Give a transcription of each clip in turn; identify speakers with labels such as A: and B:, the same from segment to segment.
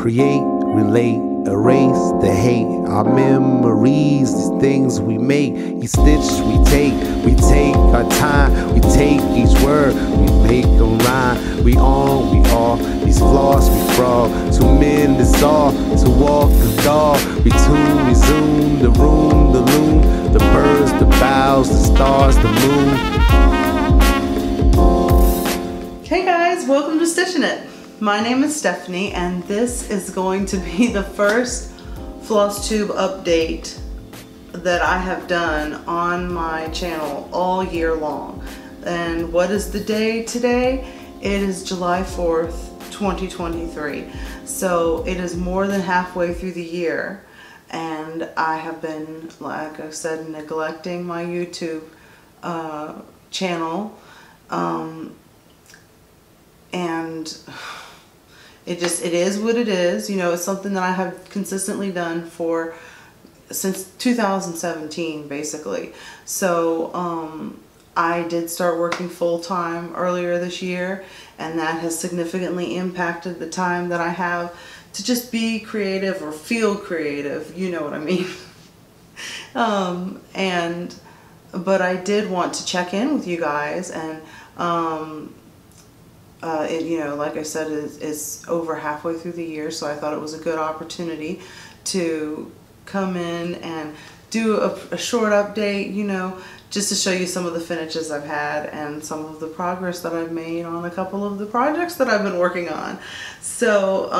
A: create, relate, erase the hate. Our memories, these things we make. Each stitch we take our time. We take each word, we make them rhyme. We on, we off, these flaws we fraud. To mend this all, to walk the dog. We tune, we zoom, the room, the loom, the birds, the boughs, the stars, the moon.
B: Hey guys, welcome to Stitching It. My name is Stephanie and this is going to be the first floss tube update that I have done on my channel all year long. And what is the day today? It is July 4th, 2023. So it is more than halfway through the year and I have been, like I said, neglecting my YouTube channel. And it is what it is. You know, it's something that I have consistently done since 2017 basically. So I did start working full-time earlier this year, and that has significantly impacted the time that I have to just be creative or feel creative, you know what I mean. But I did want to check in with you guys, and you know, like I said, it's over halfway through the year, so I thought it was a good opportunity to come in and do a short update, you know, just to show you some of the finishes I've had and some of the progress that I've made on a couple of the projects that I've been working on. So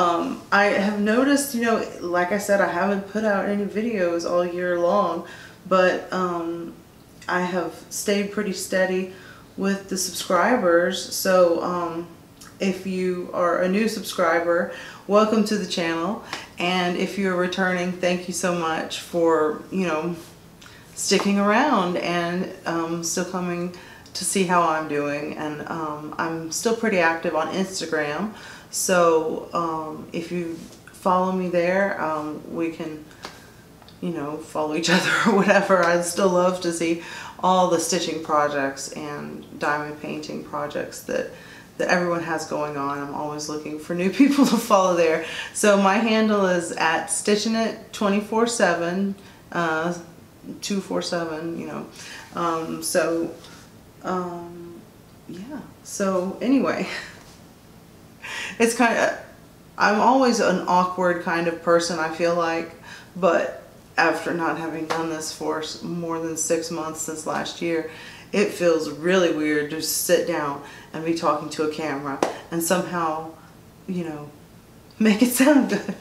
B: I have noticed, you know, like I said, I haven't put out any videos all year long, but I have stayed pretty steady with the subscribers. So if you are a new subscriber, welcome to the channel, and if you're returning, thank you so much for, you know, sticking around and still coming to see how I'm doing. And I'm still pretty active on Instagram, so if you follow me there, we can, you know, follow each other or whatever. I'd still love to see all the stitching projects and diamond painting projects that everyone has going on. I'm always looking for new people to follow there. So my handle is at Stitching It 24/7, 247, you know. Yeah. So anyway, it's kind of, I'm always an awkward kind of person, I feel like, but after not having done this for more than 6 months since last year, it feels really weird to sit down and be talking to a camera and somehow, you know, make it sound good.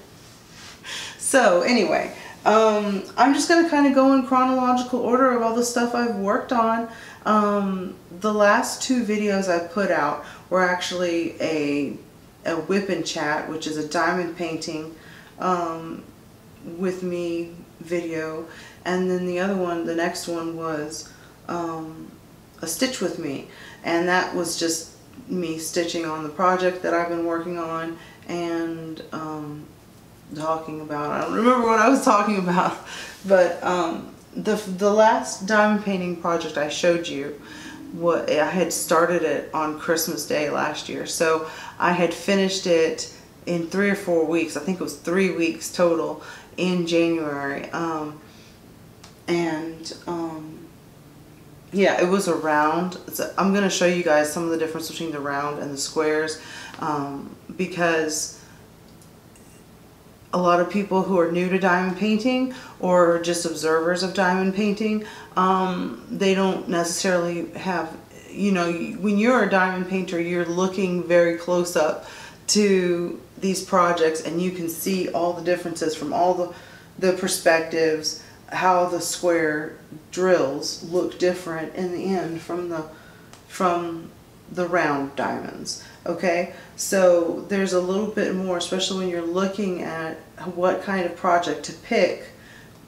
B: So anyway, I'm just going to kind of go in chronological order of all the stuff I've worked on. The last two videos I put out were actually a whip and chat, which is a diamond painting with me video, and then the other one, the next one, was a stitch with me, and that was just me stitching on the project that I've been working on and talking about, I don't remember what I was talking about, but the last diamond painting project I showed you, what I had started it on Christmas Day last year, so I had finished it in 3 or 4 weeks. I think it was 3 weeks total in January. Yeah, it was a round. So I'm going to show you guys some of the difference between the round and the squares, because a lot of people who are new to diamond painting or just observers of diamond painting, they don't necessarily have, you know, when you're a diamond painter, you're looking very close up to these projects and you can see all the differences from all the perspectives, how the square drills look different in the end from the round diamonds. Okay, so there's a little bit more, especially when you're looking at what kind of project to pick.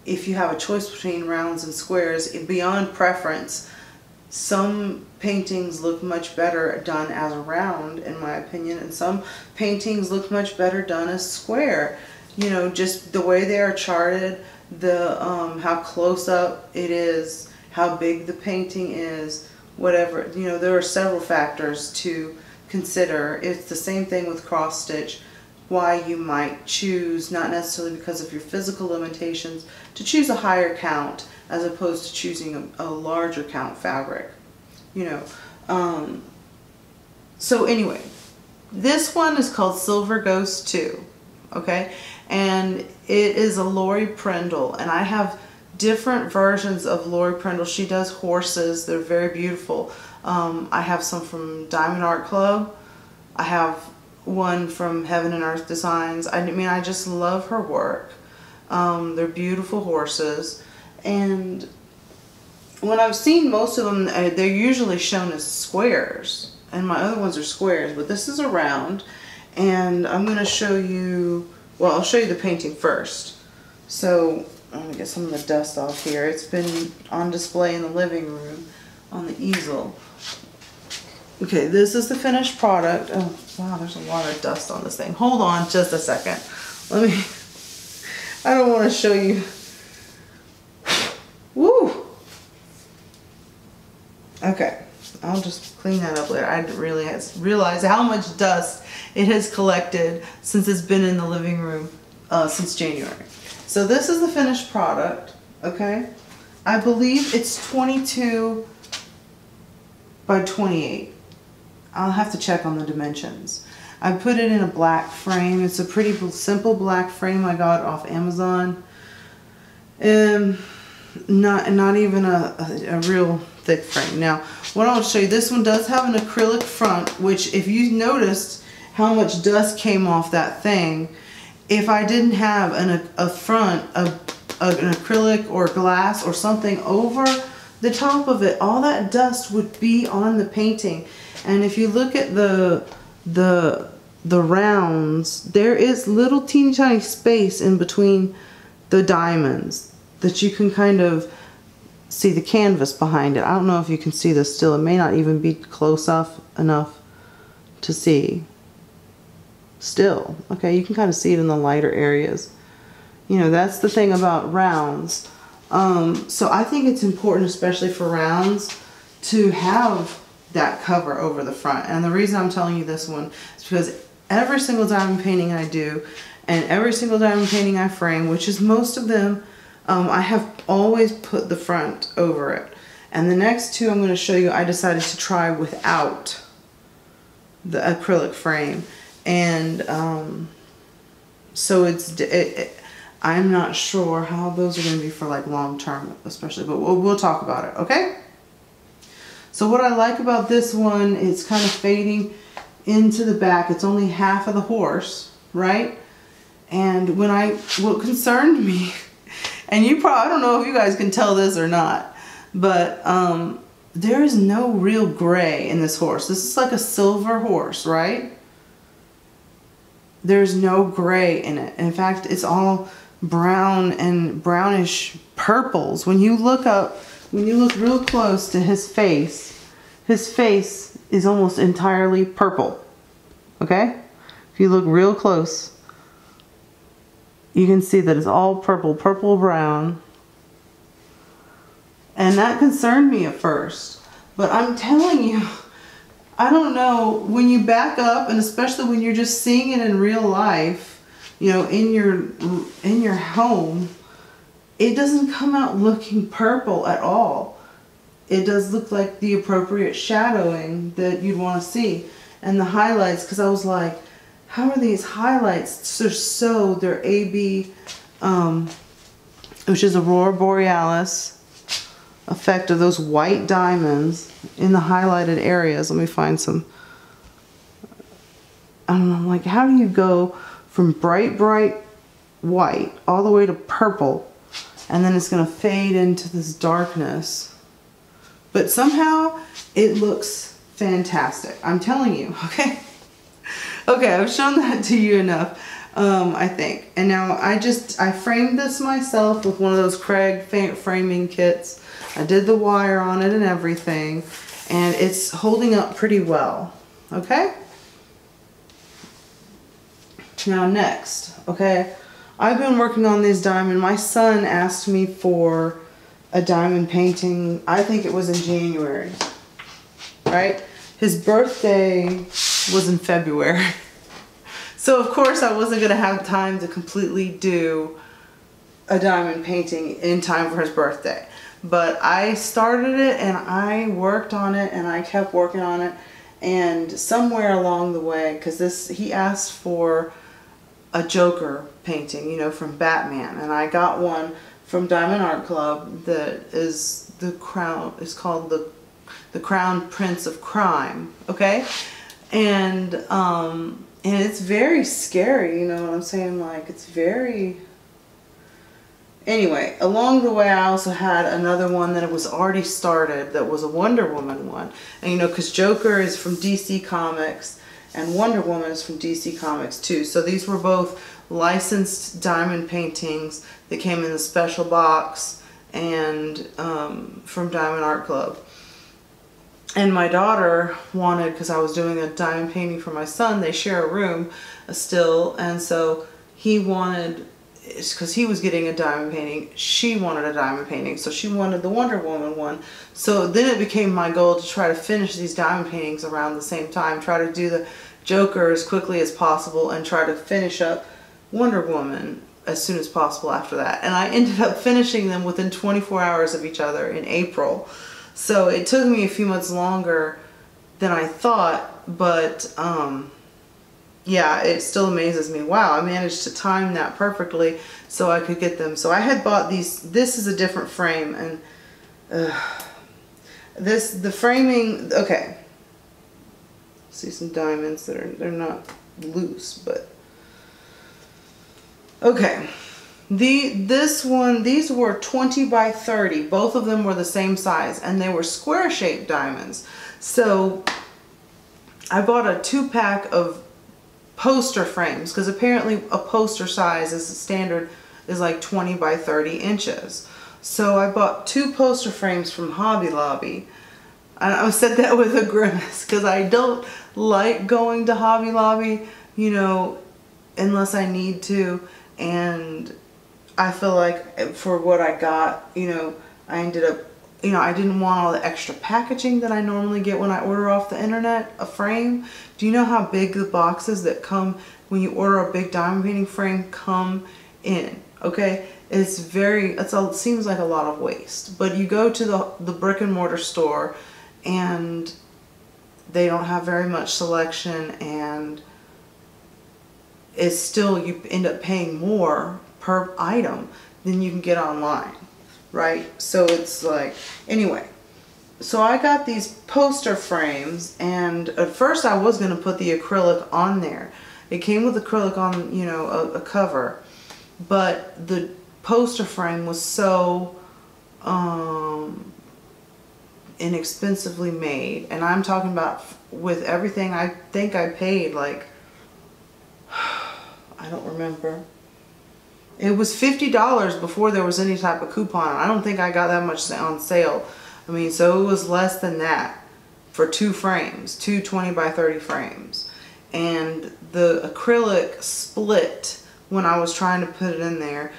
B: If you have a choice between rounds and squares, beyond preference, some paintings look much better done as a round, in my opinion, and some paintings look much better done as square. You know, just the way they are charted, the how close up it is, how big the painting is, whatever. You know, there are several factors to consider. It's the same thing with cross stitch. why you might choose, not necessarily because of your physical limitations, to choose a higher count as opposed to choosing a larger count fabric, you know. So anyway, this one is called Silver Ghost 2, okay? And it is a Lori Prindle, and I have different versions of Lori Prindle. She does horses. They're very beautiful. I have some from Diamond Art Club. I have one from Heaven and Earth Designs. I mean, I just love her work. They're beautiful horses. And when I've seen most of them, they're usually shown as squares. And my other ones are squares, but this is a round. And I'm going to show you, well, I'll show you the painting first. So I'm going to get some of the dust off here. It's been on display in the living room on the easel. Okay, this is the finished product. Oh, wow, there's a lot of dust on this thing. Hold on just a second. Let me, I don't want to show you. Woo! Okay, I'll just clean that up later. I didn't really realize how much dust it has collected since it's been in the living room since January. So this is the finished product, okay? I believe it's 22 by 28. I'll have to check on the dimensions. I put it in a black frame. It's a pretty simple black frame I got off Amazon. Not even a real thick frame. Now, what I'll show you, this one does have an acrylic front, which if you noticed how much dust came off that thing, if I didn't have a front, an acrylic or glass or something over the top of it, all that dust would be on the painting. And if you look at the rounds, there is little teeny tiny space in between the diamonds that you can kind of see the canvas behind it. I don't know if you can see this still. It may not even be close up enough to see. Still, okay, you can kind of see it in the lighter areas. You know, that's the thing about rounds. So I think it's important, especially for rounds, to have that cover over the front. And the reason I'm telling you this one is because every single diamond painting I do and every single diamond painting I frame, which is most of them, I have always put the front over it. And the next two I'm going to show you, I decided to try without the acrylic frame. And so I'm not sure how those are going to be for like long term, especially, but we'll talk about it, okay? So what I like about this one, it's kind of fading into the back. It's only half of the horse, right? And what concerned me, and I don't know if you guys can tell this or not, but there is no real gray in this horse. This is like a silver horse, right? There's no gray in it. In fact, it's all brown and brownish purples. When you look real close to his face is almost entirely purple. Okay? If you look real close, you can see that it's all purple brown. And that concerned me at first. But I'm telling you, I don't know, when you back up, and especially when you're just seeing it in real life, you know, in your home, it doesn't come out looking purple at all. It does look like the appropriate shadowing that you'd want to see. And the highlights, because I was like, how are these highlights? They're AB, which is Aurora Borealis effect of those white diamonds in the highlighted areas. Let me find some. I don't know, like, how do you go from bright white all the way to purple, and then it's going to fade into this darkness, but somehow it looks fantastic. I'm telling you, okay? Okay, I've shown that to you enough, I think. And now I framed this myself with one of those Craig framing kits. I did the wire on it and everything, and it's holding up pretty well, okay? Now next, okay, I've been working on these diamonds. My son asked me for a diamond painting, I think it was in January, right? His birthday was in February. So of course I wasn't going to have time to completely do a diamond painting in time for his birthday. But I started it and I worked on it and I kept working on it. And somewhere along the way, because he asked for a Joker painting, you know, from Batman. And I got one from Diamond Art Club that is called the Crown Prince of Crime, okay? And it's very scary, you know what I'm saying? Like, it's very... Anyway, along the way, I also had another one that was already started that was a Wonder Woman one. And, you know, because Joker is from DC Comics and Wonder Woman is from DC Comics too. So these were both licensed diamond paintings that came in a special box and from Diamond Art Club. And my daughter wanted, because I was doing a diamond painting for my son, they share a room still, and so he wanted, because he was getting a diamond painting, she wanted a diamond painting, so she wanted the Wonder Woman one. So then it became my goal to try to finish these diamond paintings around the same time, try to do the Joker as quickly as possible, and try to finish up Wonder Woman as soon as possible after that. And I ended up finishing them within 24 hours of each other in April. So it took me a few months longer than I thought, but yeah, it still amazes me. Wow, I managed to time that perfectly so I could get them. So I had bought these. This is a different frame, and the framing, okay. See some diamonds that they're not loose, but okay. This one, these were 20 by 30. Both of them were the same size, and they were square shaped diamonds. So I bought a 2-pack of poster frames, because apparently a poster size is standard is like 20 by 30 inches. So I bought 2 poster frames from Hobby Lobby. I said that with a grimace because I don't like going to Hobby Lobby, you know, unless I need to. And I feel like for what I got, you know, I ended up, you know, I didn't want all the extra packaging that I normally get when I order off the internet, a frame. Do you know how big the boxes that come when you order a big diamond painting frame come in? Okay, it's it seems like a lot of waste. But you go to the brick and mortar store and they don't have very much selection, and it's still, you end up paying more per item than you can get online, right? So it's like, anyway, so I got these poster frames, and at first I was going to put the acrylic on there. It came with acrylic on, you know, a cover, but the poster frame was so inexpensively made, and I'm talking about with everything, I think I paid like, I don't remember. It was $50 before there was any type of coupon. I don't think I got that much on sale. I mean, so it was less than that for 2 frames, 2 20 by 30 frames. And the acrylic split when I was trying to put it in there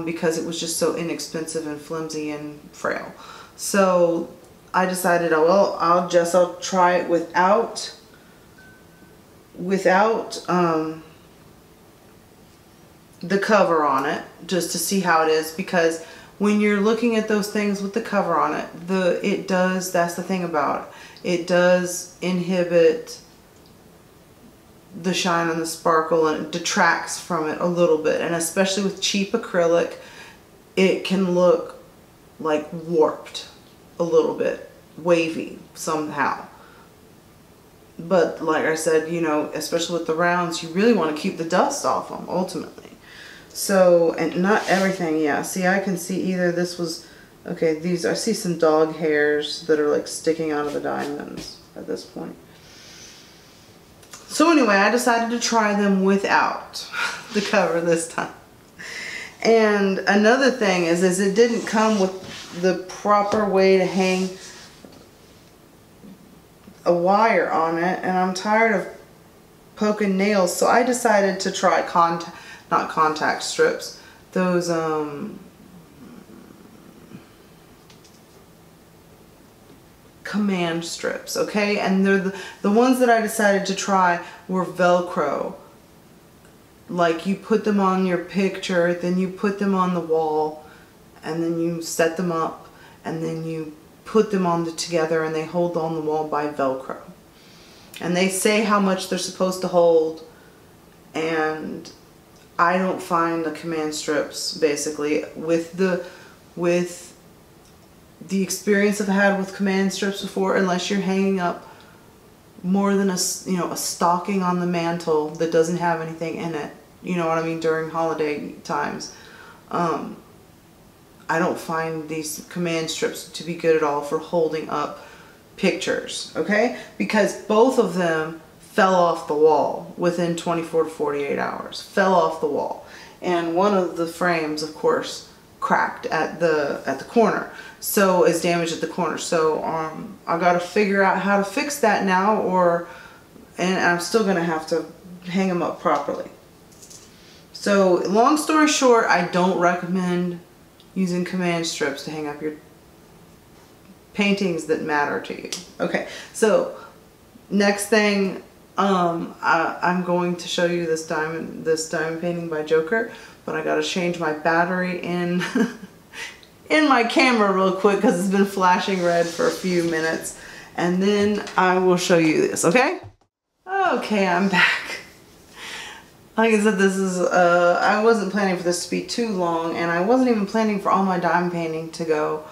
B: because it was just so inexpensive and flimsy and frail. So I decided, oh well, I'll try it without the cover on it, just to see how it is, because when you're looking at those things with the cover on it, that's the thing about it, it does inhibit the shine and the sparkle, and it detracts from it a little bit. And especially with cheap acrylic, it can look like warped a little bit, wavy somehow. But like I said, you know, especially with the rounds, you really want to keep the dust off them ultimately. So, and not everything, yeah. See, I can see either this was, okay, I see some dog hairs that are like sticking out of the diamonds at this point. So anyway, I decided to try them without the cover this time. And another thing is it didn't come with the proper way to hang a wire on it, and I'm tired of poking nails, so I decided to try not contact strips, those command strips, okay? And they're the ones that I decided to try were Velcro like you put them on your picture, then you put them on the wall, and then you set them up, and then you put them together, and they hold on the wall by Velcro. And they say how much they're supposed to hold, and I don't find the command strips, basically, with the experience I've had with command strips before, unless you're hanging up more than a stocking on the mantle that doesn't have anything in it, you know what I mean, during holiday times, I don't find these command strips to be good at all for holding up pictures, okay? Because both of them fell off the wall within 24 to 48 hours. Fell off the wall. And one of the frames, of course, cracked at the corner. So it's damaged at the corner. So I got to figure out how to fix that now, and I'm still going to have to hang them up properly. So long story short, I don't recommend using command strips to hang up your paintings that matter to you. Okay, so next thing, I'm going to show you this diamond painting by Joker, but I gotta change my battery in in my camera real quick because it's been flashing red for a few minutes, and then I will show you this. Okay? Okay, I'm back. Like I said, this is I wasn't planning for this to be too long, and I wasn't even planning for all my diamond painting to go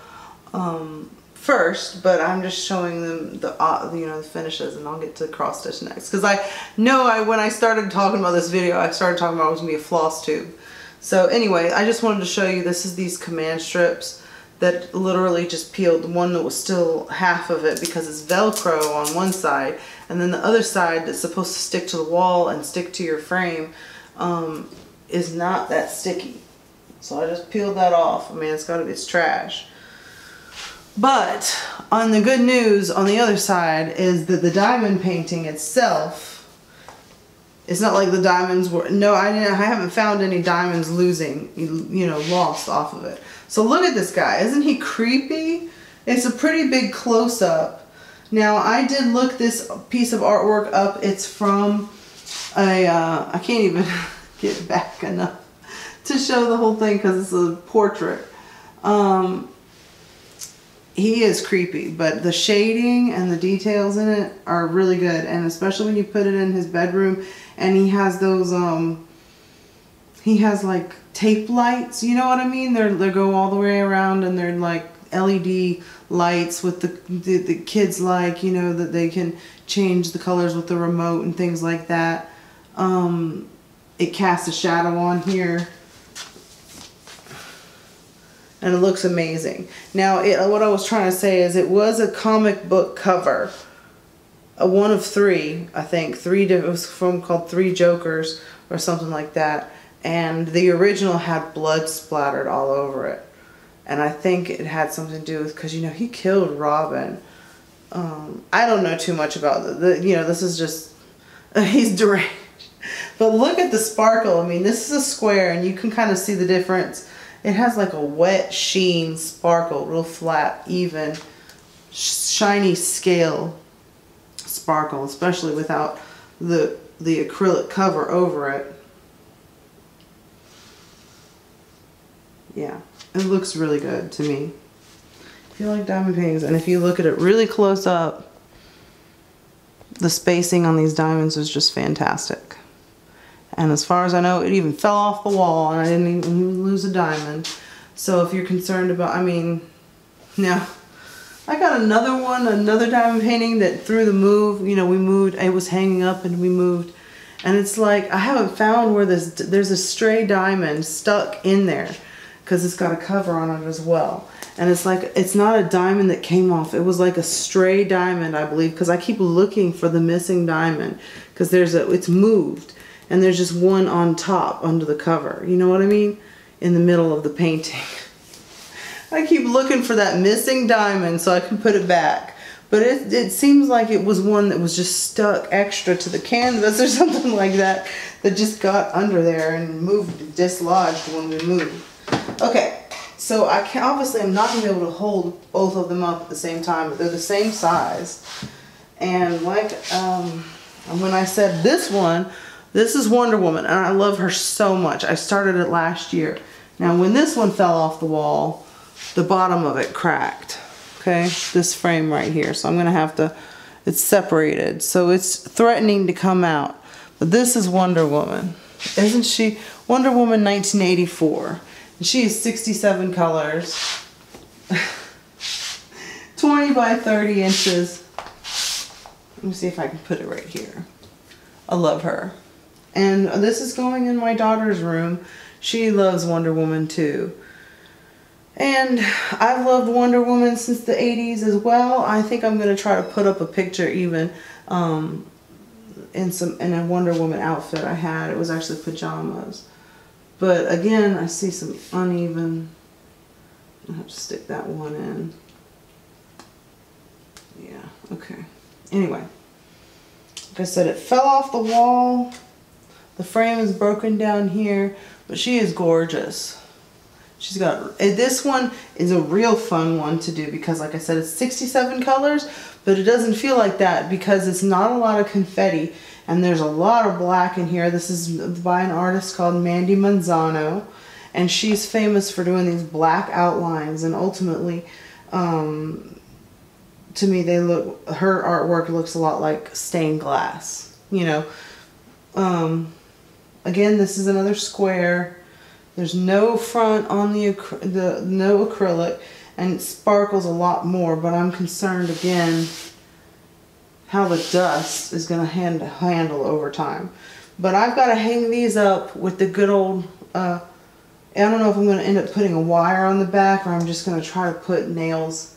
B: first, but I'm just showing them the finishes, and I'll get to cross stitch next. Because I know when I started talking about this video, I started talking about it was going to be a floss tube. So anyway, I just wanted to show you, this is these command strips that literally just peeled. The one that was still half of it because it's Velcro on one side, and then the other side that's supposed to stick to the wall and stick to your frame is not that sticky. So I just peeled that off. I mean, it's trash. But on the good news on the other side is that the diamond painting itself, it's not like the diamonds were, no, I haven't found any diamonds lost off of it. So look at this guy. Isn't he creepy? It's a pretty big close-up. Now, I did look this piece of artwork up. It's from I can't even get back enough to show the whole thing because it's a portrait. He is creepy, but the shading and the details in it are really good, and especially when you put it in his bedroom, and he has those he has like tape lights, you know what I mean? They go all the way around, and they're like LED lights with the kids like, you know, that they can change the colors with the remote and things like that. It casts a shadow on here. And it looks amazing. Now, what I was trying to say is it was a comic book cover. One of three, I think. It was called Three Jokers or something like that. And the original had blood splattered all over it. And I think it had something to do with, because, you know, he killed Robin. I don't know too much about this is just, he's deranged. But look at the sparkle. I mean, this is a square, and you can kind of see the difference. It has like a wet sheen sparkle, real flat, even, shiny scale sparkle, especially without the acrylic cover over it. Yeah, it looks really good to me. If you like diamond paintings, and if you look at it really close up, the spacing on these diamonds is just fantastic. And as far as I know, it even fell off the wall, and I didn't even lose a diamond. So if you're concerned about, I mean, now, I got another diamond painting that through the move, you know, we moved, it was hanging up and we moved. And it's like, I haven't found where there's a stray diamond stuck in there, because it's got a cover on it as well. And it's like, it's not a diamond that came off. It was like a stray diamond, I believe, because I keep looking for the missing diamond, because it's moved. And there's just one on top under the cover. You know what I mean? In the middle of the painting. I keep looking for that missing diamond so I can put it back. But it seems like it was one that was just stuck extra to the canvas or something like that just got under there and moved, dislodged when we moved. Okay, so obviously I'm not going to be able to hold both of them up at the same time, but they're the same size. And like when I said this one This is Wonder Woman, and I love her so much. I started it last year. Now, when this one fell off the wall, the bottom of it cracked. Okay, this frame right here. So I'm gonna have to, it's separated. So it's threatening to come out. But this is Wonder Woman. Isn't she? Wonder Woman 1984. And she is 67 colors. 20 by 30 inches. Let me see if I can put it right here. I love her. And this is going in my daughter's room. She loves Wonder Woman too. And I've loved Wonder Woman since the 80s as well. I think I'm going to try to put up a picture even in a Wonder Woman outfit I had. It was actually pajamas. But again, I see some uneven. I'll have to stick that one in. Yeah, okay. Anyway, like I said, it fell off the wall. The frame is broken down here, but she is gorgeous. She's got, this one is a real fun one to do because like I said, it's 67 colors, but it doesn't feel like that because it's not a lot of confetti and there's a lot of black in here. This is by an artist called Mandy Manzano, and she's famous for doing these black outlines, and ultimately, to me, her artwork looks a lot like stained glass, you know. Again, this is another square. There's no front on no acrylic, and it sparkles a lot more, but I'm concerned again how the dust is going to handle over time. But I've got to hang these up with the good old, I don't know if I'm going to end up putting a wire on the back or I'm just going to try to put nails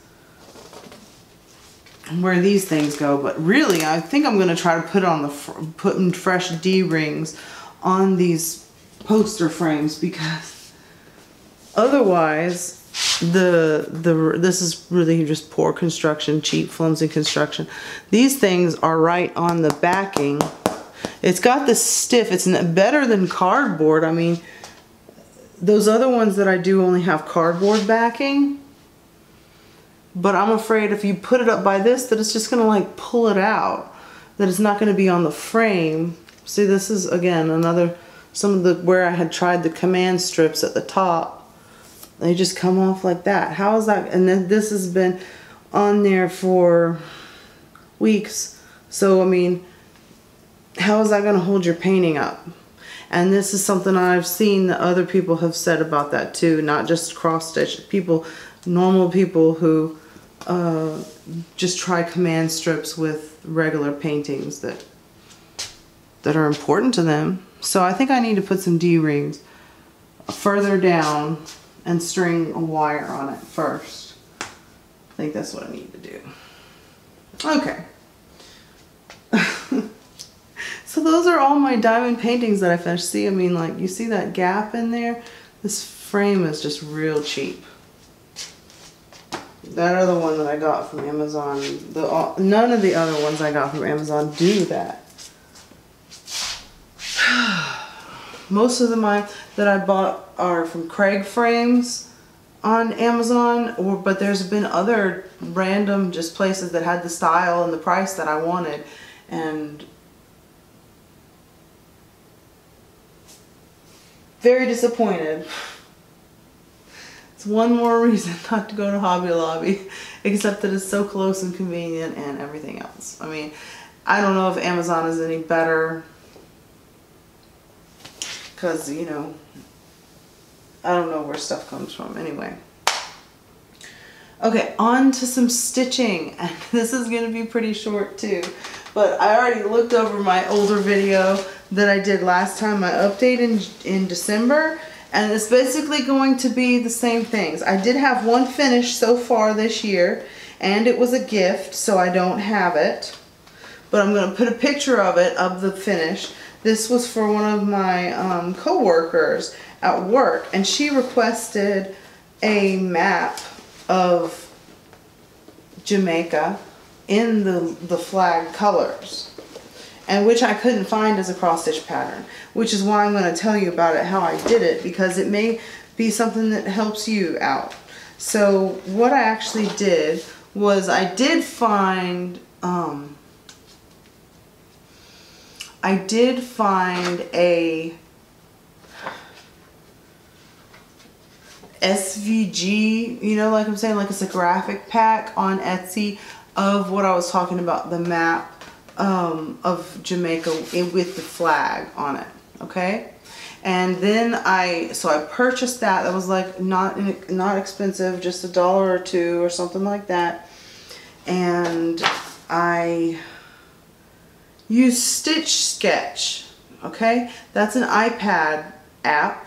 B: where these things go, but really I think I'm going to try to put on putting fresh D-rings on these poster frames because otherwise this is really just poor construction, cheap, flimsy construction. These things are right on the backing. It's got this stiff, it's better than cardboard. I mean, those other ones that I do only have cardboard backing. But I'm afraid if you put it up by this, that it's just going to like pull it out. That it's not going to be on the frame. See, this is, again, where I had tried the command strips at the top. They just come off like that. How is that? And then this has been on there for weeks. So, I mean, how is that going to hold your painting up? And this is something I've seen that other people have said about that too. Not just cross-stitch people, normal people who just try command strips with regular paintings that are important to them. So I think I need to put some D-rings further down and string a wire on it first. I think that's what I need to do. Okay. So those are all my diamond paintings that I finished. See, I mean, like, you see that gap in there? This frame is just real cheap. That other one that I got from Amazon, none of the other ones I got from Amazon do that. Most of the mine that I bought are from Craig Frames on Amazon, but there's been other random just places that had the style and the price that I wanted, and very disappointed. It's one more reason not to go to Hobby Lobby, except that it's so close and convenient and everything else. I mean, I don't know if Amazon is any better because, you know, I don't know where stuff comes from anyway. Okay, on to some stitching, and this is going to be pretty short too, but I already looked over my older video that I did last time, my update in December, and it's basically going to be the same things. I did have one finished so far this year, and it was a gift, so I don't have it, but I'm going to put a picture of it, of the finish. This was for one of my co-workers at work, and she requested a map of Jamaica in the flag colors, and which I couldn't find as a cross-stitch pattern, which is why I'm going to tell you about it, how I did it, because it may be something that helps you out. So what I actually did was I did find I did find a SVG, you know, like I'm saying, like it's a graphic pack on Etsy of what I was talking about, the map of Jamaica with the flag on it, okay? And then I purchased that. That was like not expensive, just $1 or $2 or something like that. And I used Stitch Sketch, okay? That's an iPad app.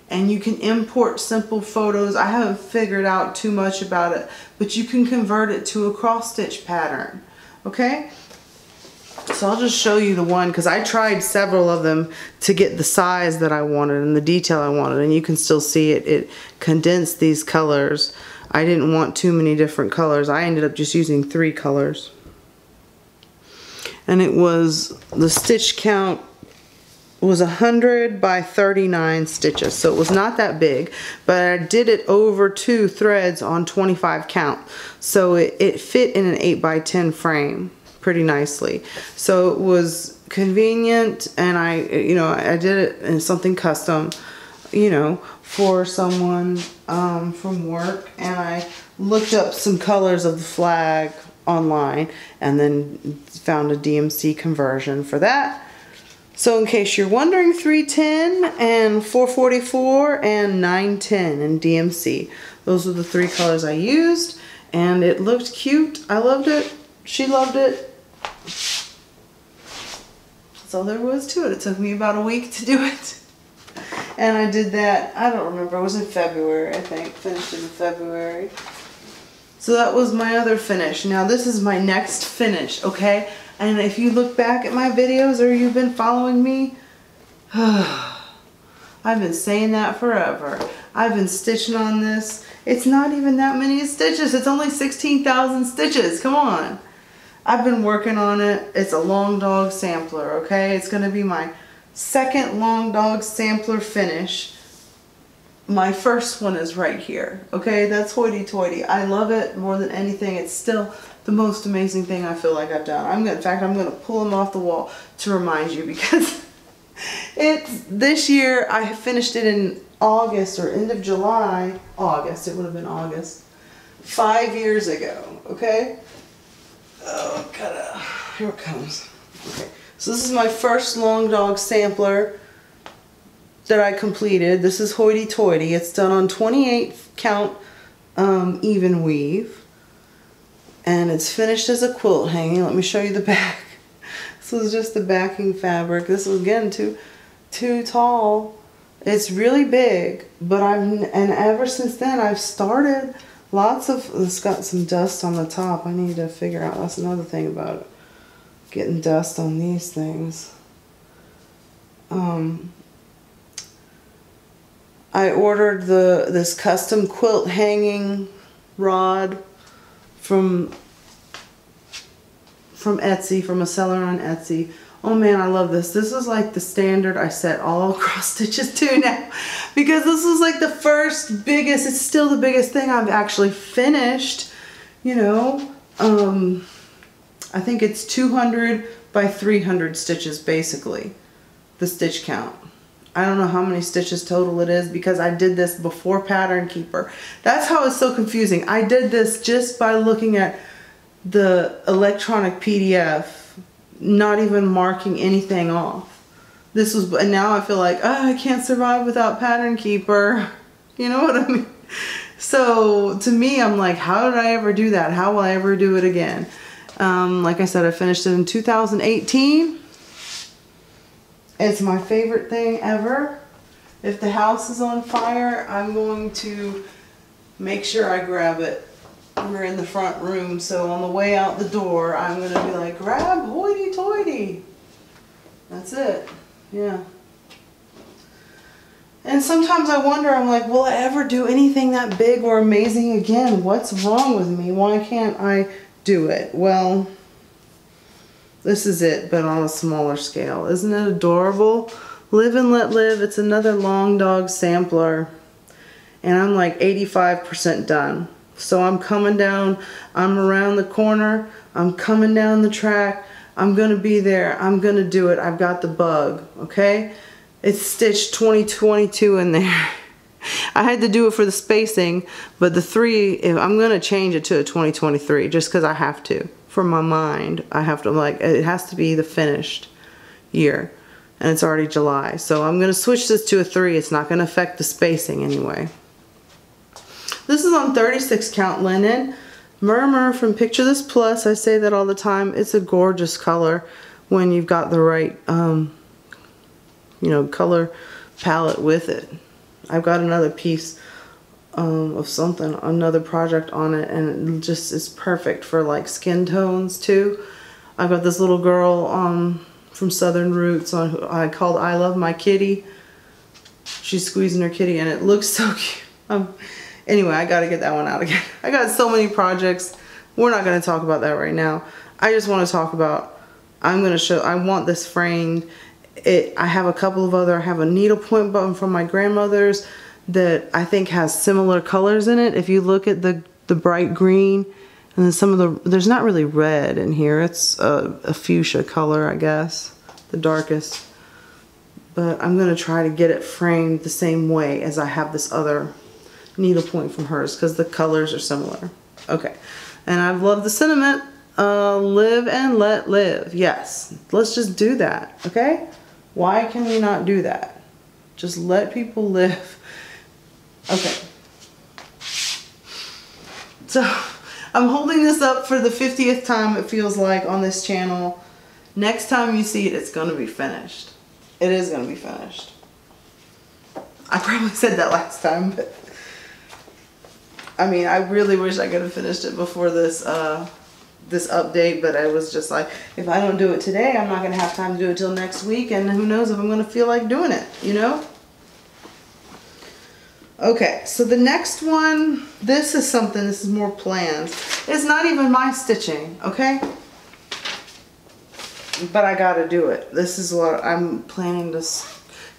B: And you can import simple photos. I haven't figured out too much about it, but you can convert it to a cross stitch pattern, okay? So I'll just show you the one, because I tried several of them to get the size that I wanted and the detail I wanted, and you can still see it. It condensed these colors. I didn't want too many different colors. I ended up just using 3 colors. And it was, the stitch count was 100 by 39 stitches, so it was not that big, but I did it over 2 threads on 25 count, so it fit in an 8 by 10 frame pretty nicely. So it was convenient, and I did it in something custom, you know, for someone from work, and I looked up some colors of the flag online and then found a DMC conversion for that. So in case you're wondering, 310 and 444 and 910 in DMC. Those are the 3 colors I used, and it looked cute. I loved it. She loved it. That's all there was to it. It took me about a week to do it. And I did that, I don't remember, it was in February, I think. Finished it in February. So that was my other finish. Now this is my next finish, okay? And if you look back at my videos or you've been following me, I've been saying that forever. I've been stitching on this. It's not even that many stitches. It's only 16,000 stitches. Come on. I've been working on it. It's a long dog sampler, okay? It's going to be my second long dog sampler finish. My first one is right here, okay? That's hoity-toity. I love it more than anything. It's still the most amazing thing I feel like I've done. In fact, I'm going to pull them off the wall to remind you, because this year I finished it in August or end of July. August, it would have been August. 5 years ago, okay? Oh, here it comes. Okay, so this is my first long dog sampler that I completed. This is hoity-toity. It's done on 28 count even weave. And it's finished as a quilt hanging. Let me show you the back. This was just the backing fabric. This was, again, too tall. It's really big, but and ever since then I've started lots of, it's got some dust on the top. I need to figure out, that's another thing about it. Getting dust on these things. I ordered this custom quilt hanging rod from Etsy, from a seller on Etsy. Oh man, I love this. This is like the standard I set all cross stitches to now, because this was like the first biggest, it's still the biggest thing I've actually finished, you know. I think it's 200 by 300 stitches basically, the stitch count. I don't know how many stitches total it is, because I did this before Pattern Keeper. That's how it's so confusing. I did this just by looking at the electronic PDF, not even marking anything off. This was, and now I feel like, oh, I can't survive without Pattern Keeper. You know what I mean? So to me, I'm like, how did I ever do that? How will I ever do it again? Like I said, I finished it in 2018. It's my favorite thing ever. If the house is on fire, I'm going to make sure I grab it. We're in the front room, so on the way out the door, I'm going to be like, grab hoity-toity. That's it. Yeah. And sometimes I wonder, I'm like, will I ever do anything that big or amazing again? What's wrong with me? Why can't I do it? Well, this is it, but on a smaller scale. Isn't it adorable? Live and let live. It's another long dog sampler. And I'm like 85% done. So I'm coming down, I'm around the corner, I'm coming down the track, I'm gonna be there. I'm gonna do it. I've got the bug, okay? It's stitched 2022 in there. I had to do it for the spacing, but the 3, I'm gonna change it to a 2023 just because I have to. For my mind, I have to, like, it has to be the finished year. And it's already July. So I'm gonna switch this to a 3. It's not gonna affect the spacing anyway. This is on 36 count linen. Murmur from Picture This Plus. I say that all the time. It's a gorgeous color when you've got the right, you know, color palette with it. I've got another piece of something, another project on it, and it just is perfect for like skin tones too. I've got this little girl from Southern Roots on who I called I Love My Kitty. She's squeezing her kitty and it looks so cute. Anyway, I gotta get that one out again. I got so many projects. We're not gonna talk about that right now. I just wanna talk about, I want this framed. I have a couple of other, I have a needlepoint button from my grandmother's that I think has similar colors in it. If you look at the bright green, and then some of the, there's not really red in here. It's a fuchsia color, I guess, the darkest. But I'm gonna try to get it framed the same way as I have this other needlepoint from hers because the colors are similar. Okay, and I've loved the sentiment, live and let live. Yes, let's just do that, okay? Why can we not do that? Just let people live. Okay. So, I'm holding this up for the 50th time, it feels like, on this channel. Next time you see it, it's gonna be finished. It is gonna be finished. I probably said that last time, but I mean, I really wish I could have finished it before this this update, but I was just like, if I don't do it today, I'm not gonna have time to do it till next week, and who knows if I'm gonna feel like doing it, you know? Okay, so the next one, this is something, this is more planned. It's not even my stitching, okay? But I gotta do it. This is what I'm planning to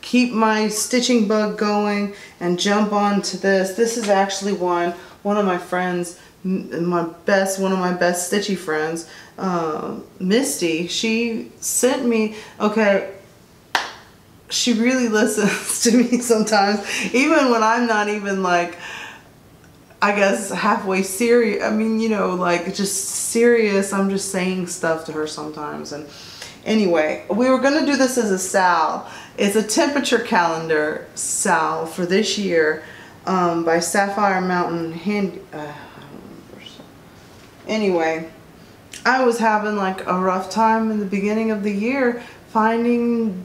B: keep my stitching bug going and jump onto this. This is actually one of my friends, one of my best stitchy friends, Misty, she sent me, okay, she really listens to me sometimes, even when I'm not even like, I guess halfway serious. I mean, you know, like just serious. I'm just saying stuff to her sometimes. And anyway, we were going to do this as a sal. It's a temperature calendar sal for this year by Sapphire Mountain Hand. I don't remember. Anyway, I was having like a rough time in the beginning of the year finding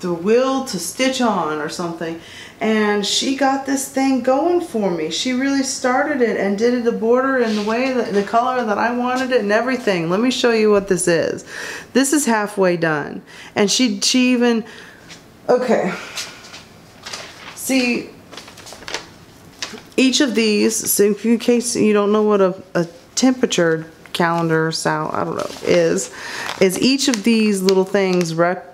B: the will to stitch on or something, and she got this thing going for me. She really started it and did it the border in the way that the color that I wanted it and everything. Let me show you what this is. This is halfway done, and she even, okay, see each of these, so in case you don't know what a temperature calendar, I don't know, is each of these little things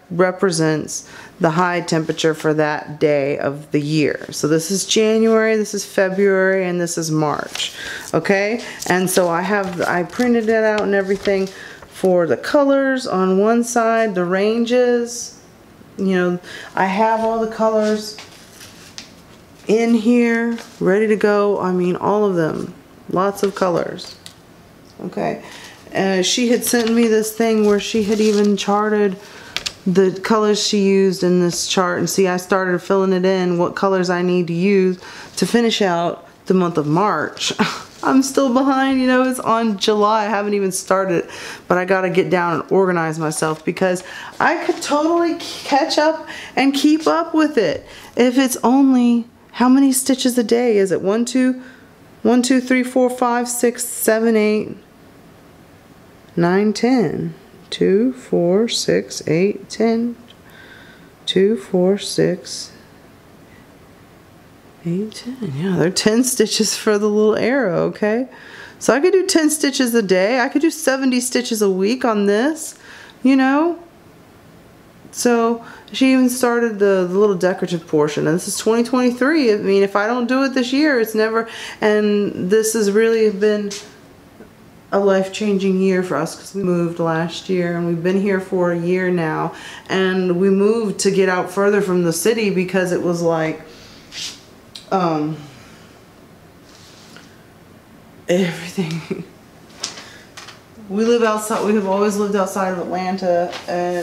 B: represents the high temperature for that day of the year. So this is January, this is February, and this is March. Okay, and so I printed it out and everything for the colors on one side, the ranges. You know, I have all the colors in here ready to go. I mean, all of them, lots of colors. Okay, she had sent me this thing where she had even charted the colors she used in this chart, and see, I started filling it in what colors I need to use to finish out the month of March. I'm still behind, you know, it's on July. I haven't even started, but I gotta get down and organize myself because I could totally catch up and keep up with it if it's only, how many stitches a day is it? 1, 2, 3, 4, 5, 6, 7, 8, 9, 10. 2, 4, 6, 8, 10. 2, 4, 6, 8, 10. Yeah, there are 10 stitches for the little arrow, okay? So I could do 10 stitches a day. I could do 70 stitches a week on this, you know? So she even started the little decorative portion, and this is 2023. I mean, if I don't do it this year, it's never, and this has really been a life-changing year for us because we moved last year and we've been here for a year now, and we moved to get out further from the city because it was like everything. We live outside. We have always lived outside of Atlanta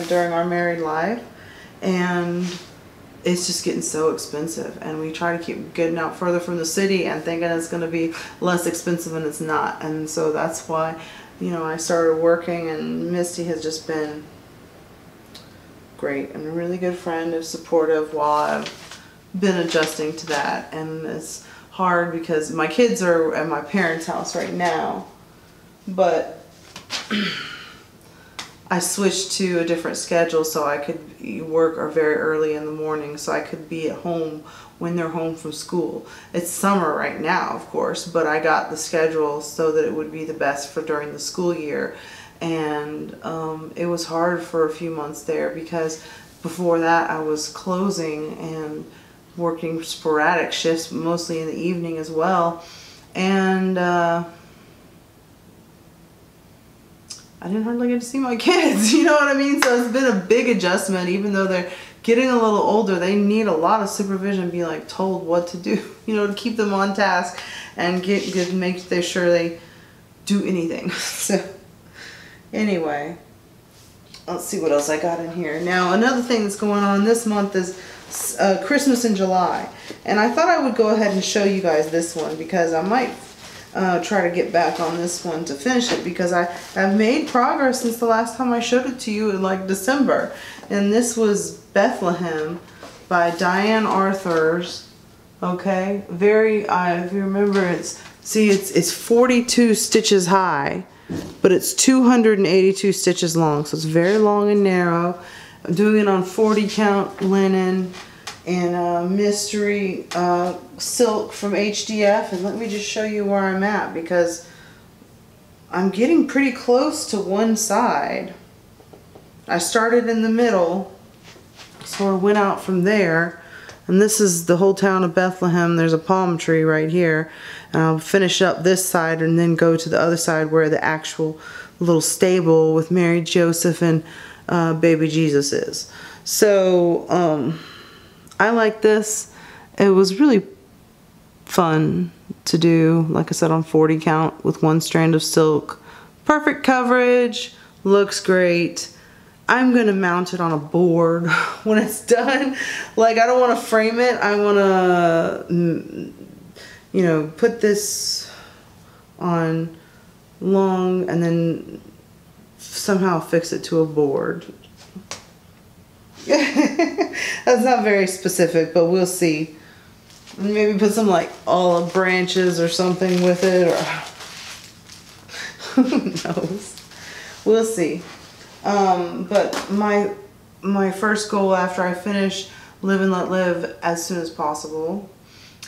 B: during our married life, and it's just getting so expensive, and we try to keep getting out further from the city and thinking it's going to be less expensive, and it's not. And so that's why, you know, I started working, and Misty has just been great and a really good friend and supportive while I've been adjusting to that. And it's hard because my kids are at my parents' house right now, but I switched to a different schedule so I could work very early in the morning so I could be at home when they're home from school. It's summer right now, of course, but I got the schedule so that it would be the best for during the school year. And it was hard for a few months there because before that I was closing and working sporadic shifts, mostly in the evening as well. And I didn't hardly get to see my kids, you know what I mean? So it's been a big adjustment. Even though they're getting a little older, they need a lot of supervision, being like told what to do, you know, to keep them on task and make sure they do anything. So anyway, let's see what else I got in here. Now, another thing that's going on this month is Christmas in July. And I thought I would go ahead and show you guys this one because I might try to get back on this one to finish it because I've made progress since the last time I showed it to you in like December. And this was Bethlehem by Diane Arthurs. Okay, if you remember, it's 42 stitches high, but it's 282 stitches long, so it's very long and narrow. I'm doing it on 40 count linen and mystery silk from HDF. And let me just show you where I'm at because I'm getting pretty close to one side. I started in the middle, sort of went out from there, and this is the whole town of Bethlehem. There's a palm tree right here, and I'll finish up this side and then go to the other side where the actual little stable with Mary, Joseph, and baby Jesus is. So I like this. It was really fun to do, like I said, on 40 count with one strand of silk. Perfect coverage, looks great. I'm gonna mount it on a board when it's done. Like, I don't want to frame it. I want to, you know, put this on long and then somehow fix it to a board. That's not very specific, but we'll see. Maybe put some like olive branches or something with it, or who knows. We'll see. But my first goal after I finish Live and Let Live as soon as possible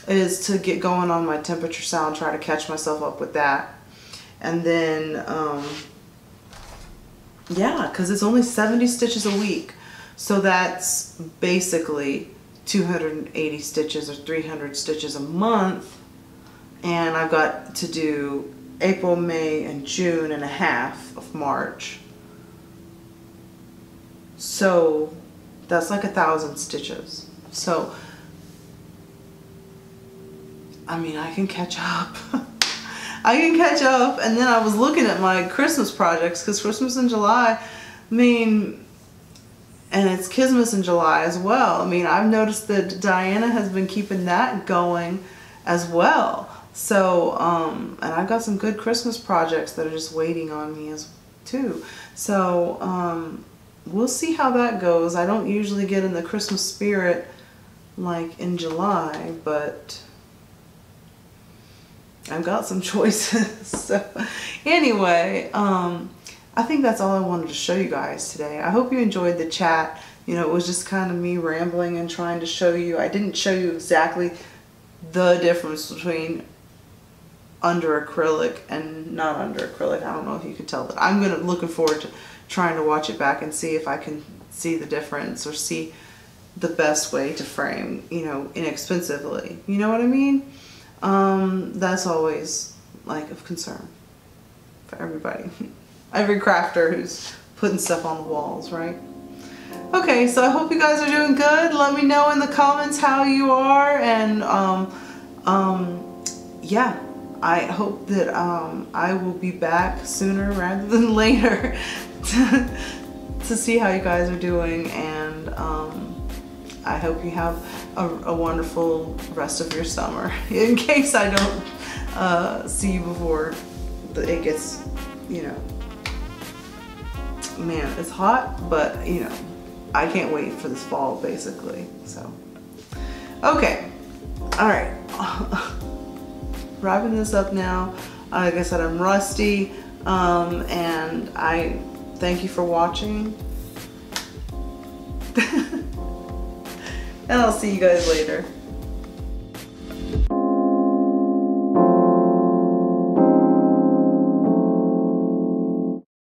B: is to get going on my temperature sound, try to catch myself up with that. And then yeah, because it's only 70 stitches a week. So that's basically 280 stitches or 300 stitches a month. And I've got to do April, May, and June and a half of March. So that's like 1,000 stitches. So, I mean, I can catch up. I can catch up. And then I was looking at my Christmas projects because Christmas in July, I mean, and it's Christmas in July as well. I mean, I've noticed that Diana has been keeping that going as well. So, and I've got some good Christmas projects that are just waiting on me too. So, we'll see how that goes. I don't usually get in the Christmas spirit like in July, but I've got some choices. So, anyway, I think that's all I wanted to show you guys today. I hope you enjoyed the chat. You know, it was just kind of me rambling and trying to show you. I didn't show you exactly the difference between under acrylic and not under acrylic. I don't know if you could tell that. I'm looking forward to trying to watch it back and see if I can see the difference or see the best way to frame, you know, inexpensively. You know what I mean? That's always like of concern. for everybody. Every crafter who's putting stuff on the walls, right? Okay, so I hope you guys are doing good. Let me know in the comments how you are, and yeah, I hope that I will be back sooner rather than later to see how you guys are doing, and I hope you have a wonderful rest of your summer. In case I don't see you before it gets, you know, man, it's hot, but you know, I can't wait for this fall, basically. So, okay, all right, wrapping this up now. Like I said, I'm rusty, and I thank you for watching, and I'll see you guys later.